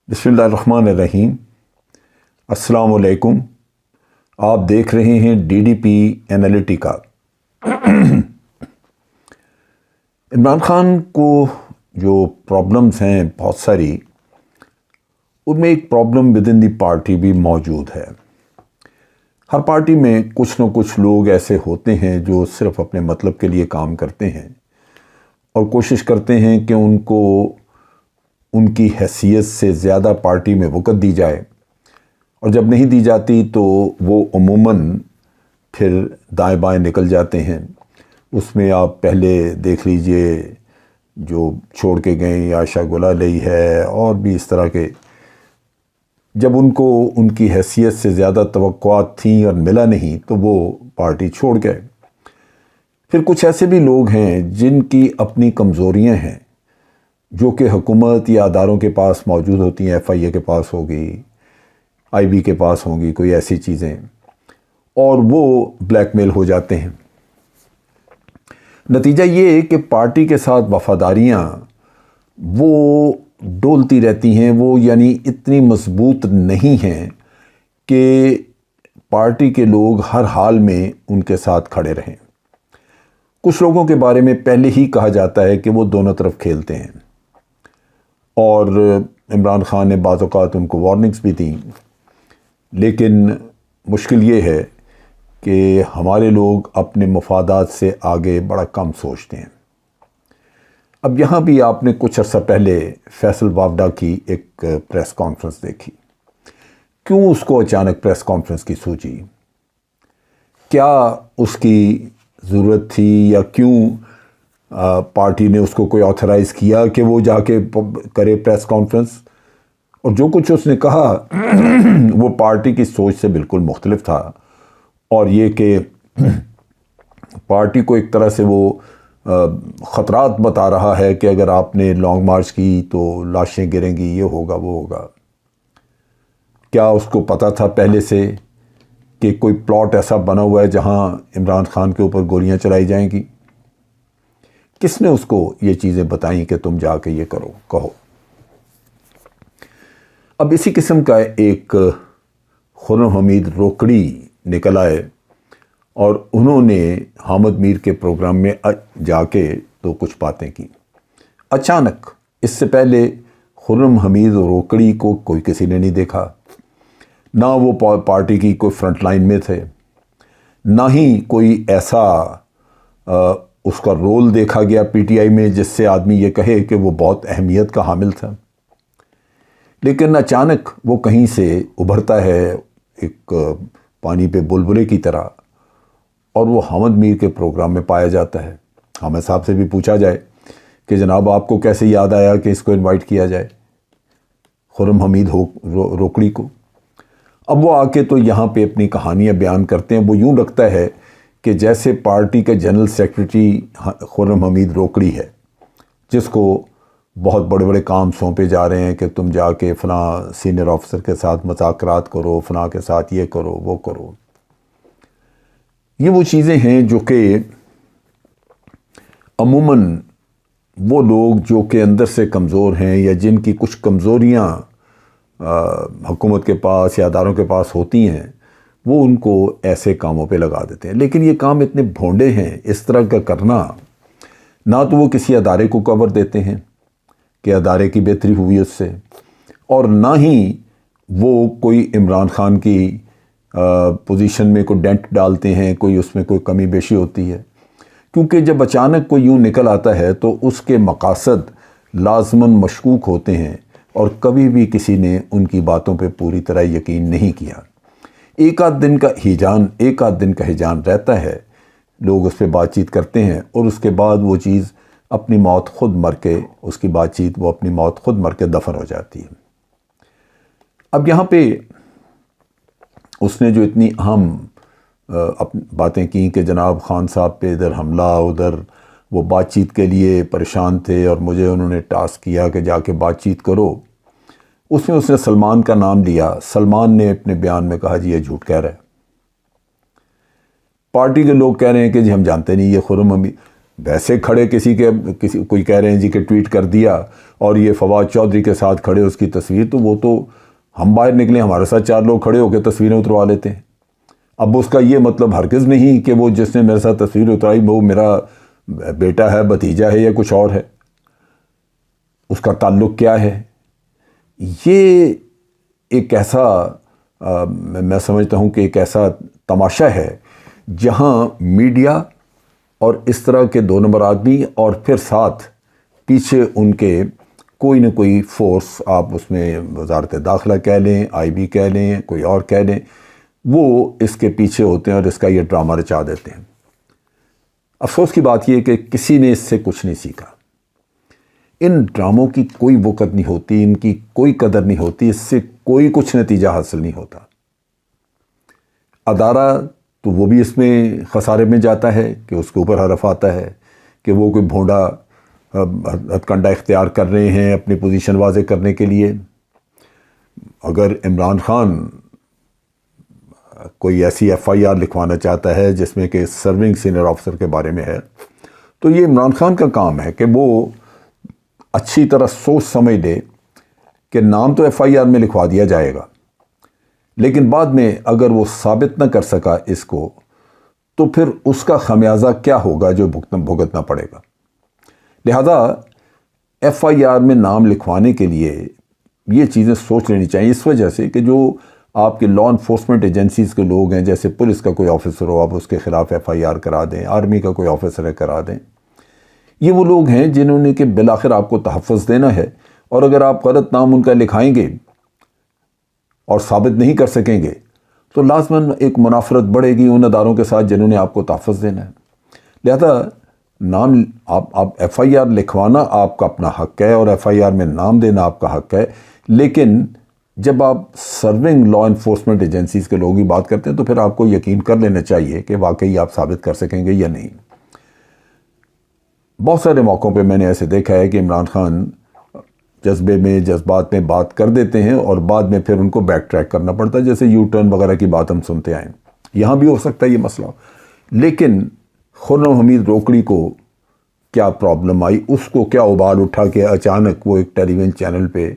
بسم اللہ الرحمن الرحیم۔ السلام علیکم۔ آپ دیکھ رہے ہیں D D P Analytica. Imran Khan کو جو پرابلمز ہیں بہت ساری، ان میں ایک problem within the party بھی موجود ہے۔ ہر پارٹی میں کچھ نہ کچھ لوگ ایسے ہوتے ہیں جو صرف اپنے مطلب کے لیے کام کرتے ہیں اور کوشش کرتے ہیں کہ ان کو ان کی حیثیت سے زیادہ پارٹی میں وقت دی جائے، اور جب نہیں دی جاتی تو وہ عموماً پھر دائیں بائیں نکل جاتے ہیں۔ اس میں آپ پہلے دیکھ لیجئے جو چھوڑ کے گئیں عائشہ گل علیہ ہے، اور بھی اس طرح کے، جب ان کو ان کی حیثیت سے زیادہ توقعات تھیں اور ملا نہیں تو وہ پارٹی چھوڑ گئے۔ پھر کچھ ایسے بھی لوگ ہیں جن کی اپنی کمزوریاں ہیں جو کہ حکومت یا اداروں کے پاس موجود ہوتی ہیں، ایف آئی اے کے پاس ہوگی، آئی بی کے پاس ہوگی، کوئی ایسی چیزیں، اور وہ بلیک میل ہو جاتے ہیں۔ نتیجہ یہ کہ پارٹی کے ساتھ وفاداریاں وہ ڈولتی رہتی ہیں، وہ یعنی اتنی مضبوط نہیں ہیں کہ پارٹی کے لوگ ہر حال میں ان کے ساتھ کھڑے رہیں۔ کچھ لوگوں کے بارے میں پہلے ہی کہا جاتا ہے کہ وہ دونوں طرف کھیلتے ہیں، اور عمران خان نے بعض اوقات ان کو وارننگز بھی دیں، لیکن مشکل یہ ہے کہ ہمارے لوگ اپنے مفادات سے آگے بڑا کم سوچتے ہیں۔ اب یہاں بھی آپ نے کچھ عرصہ پہلے فیصل وافدہ کی ایک پریس کانفرنس دیکھی۔ کیوں اس کو اچانک پریس کانفرنس کی سوچی؟ کیا اس کی ضرورت تھی، یا کیوں پارٹی نے اس کو کوئی آتھرائز کیا کہ وہ جا کے کرے پریس کانفرنس؟ اور جو کچھ اس نے کہا وہ پارٹی کی سوچ سے بالکل مختلف تھا، اور یہ کہ پارٹی کو ایک طرح سے وہ خطرات بتا رہا ہے کہ اگر آپ نے لانگ مارچ کی تو لاشیں گریں گی، یہ ہوگا وہ ہوگا۔ کیا اس کو پتہ تھا پہلے سے کہ کوئی پلاٹ ایسا بنا ہوا ہے جہاں عمران خان کے اوپر گولیاں چلائی جائیں گی؟ کس نے اس کو یہ چیزیں بتائیں کہ تم جا کے یہ کرو کہو؟ اب اسی قسم کا ایک خرم حمید روکڑی نکل آئے، اور انہوں نے حامد میر کے پروگرام میں جا کے تو کچھ باتیں کی اچانک۔ اس سے پہلے خرم حمید روکڑی کو کوئی کسی نے نہیں دیکھا، نہ وہ پارٹی کی کوئی فرنٹ لائن میں تھے، نہ ہی کوئی ایسا اس کا رول دیکھا گیا پی ٹی آئی میں جس سے آدمی یہ کہے کہ وہ بہت اہمیت کا حامل تھا۔ لیکن اچانک وہ کہیں سے ابھرتا ہے ایک پانی پہ بلبلے کی طرح، اور وہ حامد میر کے پروگرام میں پایا جاتا ہے۔ حامد صاحب سے بھی پوچھا جائے کہ جناب آپ کو کیسے یاد آیا کہ اس کو انوائٹ کیا جائے، خرم حمید روکڑی کو؟ اب وہ آ کے تو یہاں پہ اپنی کہانیاں بیان کرتے ہیں۔ وہ یوں لگتا ہے کہ جیسے پارٹی کے جنرل سیکریٹری خرم حمید روکڑی ہے، جس کو بہت بڑے بڑے کام سونپے جا رہے ہیں کہ تم جا کے فلاں سینئر آفیسر کے ساتھ مذاکرات کرو، فلاں کے ساتھ یہ کرو وہ کرو۔ یہ وہ چیزیں ہیں جو کہ عموماً وہ لوگ جو کہ اندر سے کمزور ہیں، یا جن کی کچھ کمزوریاں حکومت کے پاس یا اداروں کے پاس ہوتی ہیں، وہ ان کو ایسے کاموں پہ لگا دیتے ہیں۔ لیکن یہ کام اتنے بھونڈے ہیں اس طرح کا کرنا، نہ تو وہ کسی ادارے کو کور دیتے ہیں کہ ادارے کی بہتری ہوئی اس سے، اور نہ ہی وہ کوئی عمران خان کی پوزیشن میں کوئی ڈینٹ ڈالتے ہیں، کوئی اس میں کوئی کمی بیشی ہوتی ہے۔ کیونکہ جب اچانک کوئی یوں نکل آتا ہے تو اس کے مقاصد لازماً مشکوک ہوتے ہیں، اور کبھی بھی کسی نے ان کی باتوں پہ پوری طرح یقین نہیں کیا۔ ایک آدھ دن کا ہیجان رہتا ہے، لوگ اس پہ بات چیت کرتے ہیں، اور اس کے بعد وہ چیز اپنی موت خود مر کے، اس کی بات چیت وہ اپنی موت خود مر کے دفن ہو جاتی ہے۔ اب یہاں پہ اس نے جو اتنی اہم باتیں کی کہ جناب خان صاحب پہ ادھر حملہ، ادھر وہ بات چیت کے لیے پریشان تھے، اور مجھے انہوں نے ٹاسک کیا کہ جا کے بات چیت کرو، اس میں اس نے سلمان کا نام لیا۔ سلمان نے اپنے بیان میں کہا جی یہ جھوٹ کہہ رہا ہے۔ پارٹی کے لوگ کہہ رہے ہیں کہ جی ہم جانتے نہیں یہ خرم حمید۔ ویسے کھڑے کسی کوئی کہہ رہے ہیں جی کہ ٹویٹ کر دیا اور یہ فواد چودھری کے ساتھ کھڑے اس کی تصویر، تو وہ تو ہم باہر نکلیں ہمارے ساتھ 4 لوگ کھڑے ہو کے تصویریں اتروا لیتے ہیں۔ اب اس کا یہ مطلب ہرگز نہیں کہ وہ جس نے میرے ساتھ تصویر اترائی وہ میرا بیٹا ہے، بھتیجا ہے یا کچھ اور ہے۔ اس کا تعلق کیا ہے؟ یہ ایک ایسا میں سمجھتا ہوں کہ ایک ایسا تماشا ہے جہاں میڈیا اور اس طرح کے 2 نمبر آدمی اور پھر ساتھ پیچھے ان کے کوئی نہ کوئی فورس، آپ اس میں وزارت داخلہ کہہ لیں، آئی بی کہہ لیں، کوئی اور کہہ لیں، وہ اس کے پیچھے ہوتے ہیں اور اس کا یہ ڈرامہ رچا دیتے ہیں۔ افسوس کی بات یہ کہ کسی نے اس سے کچھ نہیں سیکھا۔ ان ڈراموں کی کوئی وقت نہیں ہوتی، ان کی کوئی قدر نہیں ہوتی، اس سے کوئی کچھ نتیجہ حاصل نہیں ہوتا۔ ادارہ تو وہ بھی اس میں خسارے میں جاتا ہے کہ اس کے اوپر حرف آتا ہے کہ وہ کوئی بھونڈا ہتھ کنڈا اختیار کر رہے ہیں اپنی پوزیشن واضح کرنے کے لیے۔ اگر عمران خان کوئی ایسی ایف آئی آر لکھوانا چاہتا ہے جس میں کہ سرونگ سینئر آفیسر کے بارے میں ہے، تو یہ عمران خان کا کام ہے کہ وہ اچھی طرح سوچ سمجھ لے کہ نام تو ایف آئی آر میں لکھوا دیا جائے گا، لیکن بعد میں اگر وہ ثابت نہ کر سکا اس کو، تو پھر اس کا خمیازہ کیا ہوگا جو بھگتنا پڑے گا۔ لہذا ایف آئی آر میں نام لکھوانے کے لیے یہ چیزیں سوچ لینی چاہیے، اس وجہ سے کہ جو آپ کے لا انفورسمنٹ ایجنسیز کے لوگ ہیں، جیسے پولیس کا کوئی آفیسر ہو آپ اس کے خلاف ایف آئی آر کرا دیں، آرمی کا کوئی آفیسر ہے کرا دیں۔ یہ وہ لوگ ہیں جنہوں نے کہ بالآخر آپ کو تحفظ دینا ہے، اور اگر آپ غلط نام ان کا لکھائیں گے اور ثابت نہیں کر سکیں گے تو لازماً ایک منافرت بڑھے گی ان اداروں کے ساتھ جنہوں نے آپ کو تحفظ دینا ہے۔ لہذا نام آپ ایف آئی آر لکھوانا آپ کا اپنا حق ہے اور ایف آئی آر میں نام دینا آپ کا حق ہے، لیکن جب آپ سرونگ لا انفورسمنٹ ایجنسیز کے لوگ ہی بات کرتے ہیں تو پھر آپ کو یقین کر لینا چاہیے کہ واقعی آپ ثابت کر سکیں گے یا نہیں۔ بہت سارے موقعوں پہ میں نے ایسے دیکھا ہے کہ عمران خان جذبے میں جذبات میں بات کر دیتے ہیں اور بعد میں پھر ان کو بیک ٹریک کرنا پڑتا ہے، جیسے یو ٹرن وغیرہ کی بات ہم سنتے آئیں۔ یہاں بھی ہو سکتا ہے یہ مسئلہ، لیکن خرم حمید روکڑی کو کیا پرابلم آئی، اس کو کیا ابال اٹھا کہ اچانک وہ ایک ٹیلی ویژن چینل پہ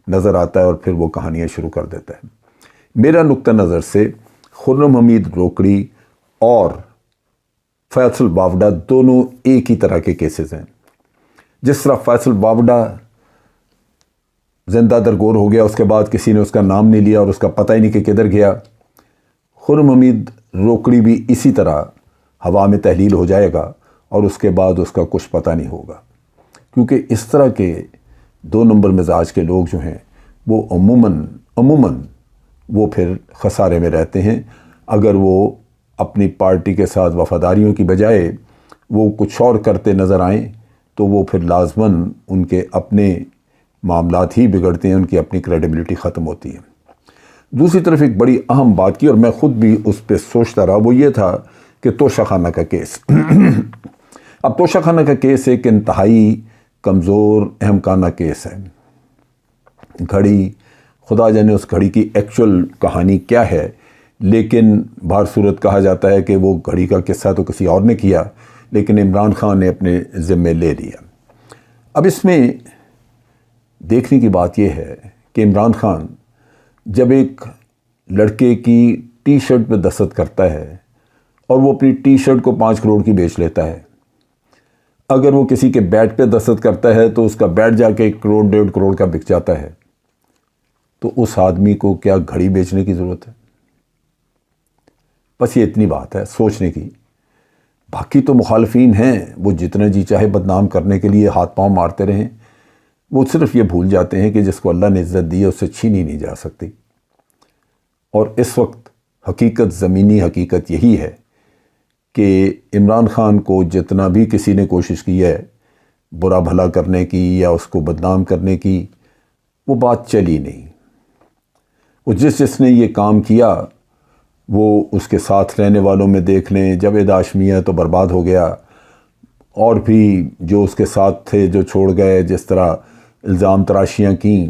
نظر آتا ہے اور پھر وہ کہانیاں شروع کر دیتا ہے۔ میرا نقطہ نظر سے خرم حمید روکڑی اور فیصل وافڈا دونوں ایک ہی طرح کے کیسز ہیں۔ جس طرح فیصل وافڈا زندہ درگور ہو گیا، اس کے بعد کسی نے اس کا نام نہیں لیا اور اس کا پتہ ہی نہیں کہ کدھر گیا، خرم حمید روکڑی بھی اسی طرح ہوا میں تحلیل ہو جائے گا اور اس کے بعد اس کا کچھ پتہ نہیں ہوگا، کیونکہ اس طرح کے 2 نمبر مزاج کے لوگ جو ہیں وہ عموماً وہ پھر خسارے میں رہتے ہیں۔ اگر وہ اپنی پارٹی کے ساتھ وفاداریوں کی بجائے وہ کچھ اور کرتے نظر آئیں تو وہ پھر لازماً ان کے اپنے معاملات ہی بگڑتے ہیں، ان کی اپنی کریڈیبلٹی ختم ہوتی ہے۔ دوسری طرف ایک بڑی اہم بات کی اور میں خود بھی اس پہ سوچتا رہا، وہ یہ تھا کہ توشہ خانہ کا کیس۔ اب توشہ خانہ کا کیس ایک انتہائی کمزور اہم خانہ کیس ہے۔ گھڑی، خدا جانے اس گھڑی کی ایکچول کہانی کیا ہے، لیکن بہر صورت کہا جاتا ہے کہ وہ گھڑی کا قصہ تو کسی اور نے کیا، لیکن عمران خان نے اپنے ذمے لے لیا۔ اب اس میں دیکھنے کی بات یہ ہے کہ عمران خان جب ایک لڑکے کی ٹی شرٹ پہ دستخط کرتا ہے اور وہ اپنی ٹی شرٹ کو 5 کروڑ کی بیچ لیتا ہے، اگر وہ کسی کے بیٹ پہ دستخط کرتا ہے تو اس کا بیٹ جا کے 1 کروڑ 1.5 کروڑ کا بک جاتا ہے، تو اس آدمی کو کیا گھڑی بیچنے کی ضرورت ہے؟ بس یہ اتنی بات ہے سوچنے کی۔ باقی تو مخالفین ہیں، وہ جتنا جی چاہے بدنام کرنے کے لیے ہاتھ پاؤں مارتے رہیں، وہ صرف یہ بھول جاتے ہیں کہ جس کو اللہ نے عزت دی ہے اس سے چھینی نہیں جا سکتی۔ اور اس وقت حقیقت، زمینی حقیقت یہی ہے کہ عمران خان کو جتنا بھی کسی نے کوشش کی ہے برا بھلا کرنے کی یا اس کو بدنام کرنے کی، وہ بات چلی نہیں۔ وہ جس نے یہ کام کیا وہ اس کے ساتھ رہنے والوں میں دیکھ لیں، جاوید ہاشمی تو برباد ہو گیا، اور بھی جو اس کے ساتھ تھے جو چھوڑ گئے، جس طرح الزام تراشیاں کیں۔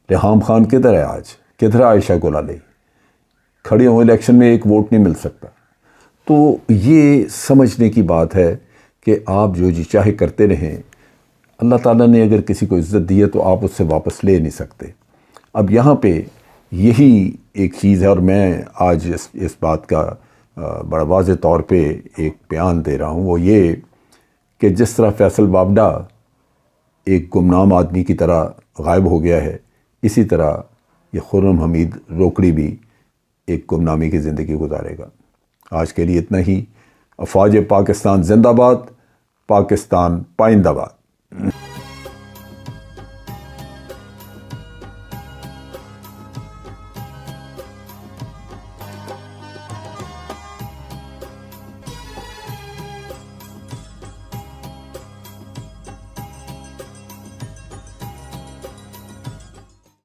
ریحام خان کدھر ہے آج؟ کدھر ہے عائشہ گل علی؟ کھڑے ہوئے الیکشن میں 1 ووٹ نہیں مل سکتا۔ تو یہ سمجھنے کی بات ہے کہ آپ جو جی چاہے کرتے رہیں، اللہ تعالیٰ نے اگر کسی کو عزت دی ہے تو آپ اس سے واپس لے نہیں سکتے۔ اب یہاں پہ یہی ایک چیز ہے، اور میں آج اس بات کا بڑا واضح طور پہ ایک بیان دے رہا ہوں، وہ یہ کہ جس طرح فیصل وابڈا ایک گمنام آدمی کی طرح غائب ہو گیا ہے، اسی طرح یہ خرم حمید روکڑی بھی ایک گمنامی کی زندگی گزارے گا۔ آج کے لیے اتنا ہی۔ افواج پاکستان زندہ باد، پاکستان پائندہ باد۔